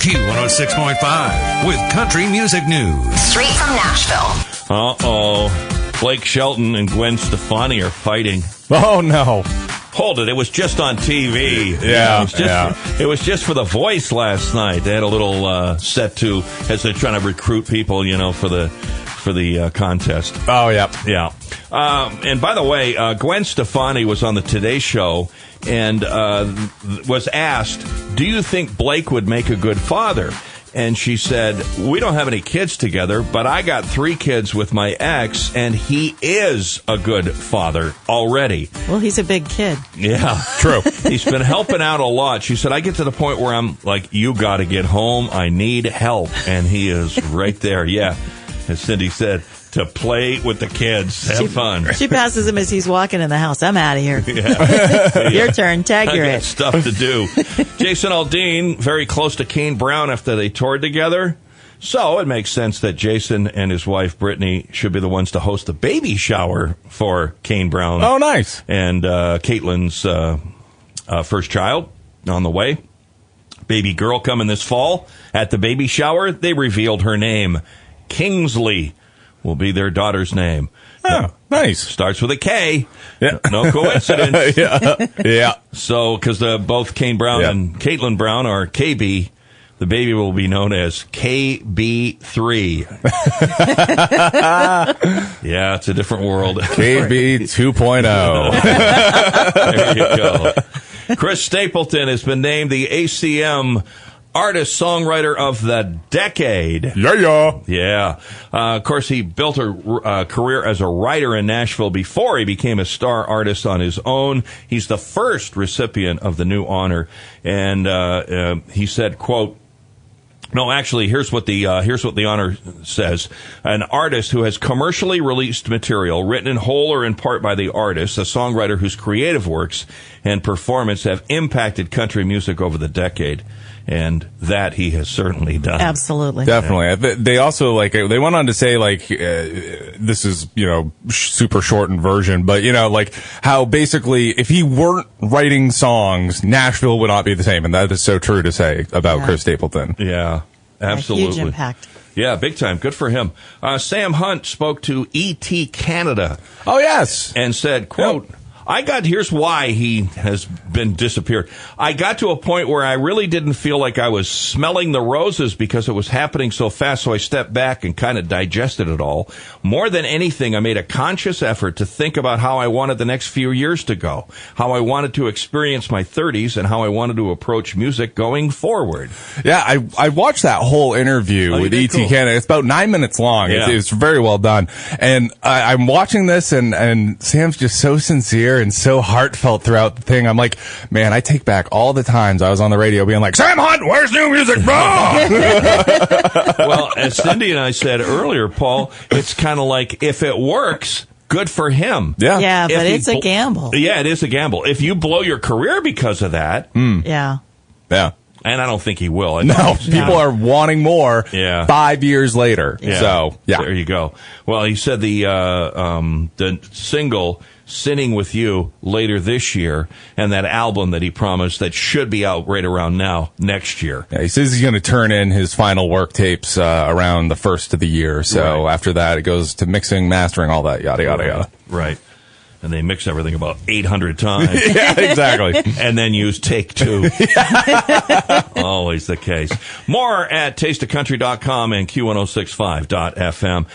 Q106.5 with Country Music News. Straight from Nashville. Uh-oh. Blake Shelton and Gwen Stefani are fighting. Oh, no. Hold it. It was just on TV. Yeah, It was just for The Voice last night. They had a little set to, as they're trying to recruit people, for the contest. Oh, yeah. Yeah. And by the way, Gwen Stefani was on the Today Show and was asked, do you think Blake would make a good father? And she said, we don't have any kids together, but I got 3 kids with my ex, and he is a good father already. Well, he's a big kid. Yeah. True. He's been helping out a lot. She said, I get to the point where I'm like, you got to get home. I need help. And he is right there. Yeah. As Cindy said, to play with the kids. Have fun. She passes him as he's walking in the house. I'm out of here. Yeah. Your turn. Tag I your got it. stuff to do. Jason Aldean, very close to Kane Brown after they toured together. So it makes sense that Jason and his wife, Brittany, should be the ones to host the baby shower for Kane Brown. Oh, nice. And Caitlin's first child on the way. Baby girl coming this fall. At the baby shower, they revealed her name. Kingsley will be their daughter's name. Oh, nice. Starts with a K. Yeah. No coincidence. Yeah. So, because both Kane Brown and Caitlin Brown are KB, the baby will be known as KB3. Yeah, it's a different world. KB 2.0. There you go. Chris Stapleton has been named the ACM Artist-Songwriter of the Decade. Yeah. Yeah. Of course, he built a career as a writer in Nashville before he became a star artist on his own. He's the first recipient of the new honor. And he said, quote, no, actually, here's what the honor says. An artist who has commercially released material written in whole or in part by the artist, a songwriter whose creative works and performance have impacted country music over the decade. And that he has certainly done. Absolutely. Definitely. They also, they went on to say, this is, super shortened version, but, how basically if he weren't writing songs, Nashville would not be the same. And that is so true to say about Chris Stapleton. Yeah, absolutely. A huge impact. Yeah, big time. Good for him. Sam Hunt spoke to E.T. Canada. Oh, yes. And said, quote, here's why he has been disappeared. I got to a point where I really didn't feel like I was smelling the roses because it was happening so fast, so I stepped back and kind of digested it all. More than anything, I made a conscious effort to think about how I wanted the next few years to go, how I wanted to experience my 30s, and how I wanted to approach music going forward. Yeah, I watched that whole interview with E.T. Cool. Canada. It's about 9 minutes long. Yeah. It's very well done. And I'm watching this, and Sam's just so sincere and so heartfelt throughout the thing. I'm like, man, I take back all the times I was on the radio being like, Sam Hunt, where's new music, bro? Well, as Cindy and I said earlier, Paul, it's kind of like if it works, good for him. Yeah. Yeah, but If it's a gamble. Yeah, it is a gamble. If you blow your career because of that, Yeah. Yeah. and I don't think he will. No, people are wanting more 5 years later. Yeah. So, yeah. There you go. Well, he said the single Sinning With You later this year, and that album that he promised that should be out right around now next year. Yeah, he says he's going to turn in his final work tapes around the first of the year. So after that, it goes to mixing, mastering, all that, yada, yada, yada. Right. And they mix everything about 800 times. Yeah, exactly. And then use take 2. Always the case. More at tasteofcountry.com and Q1065.fm.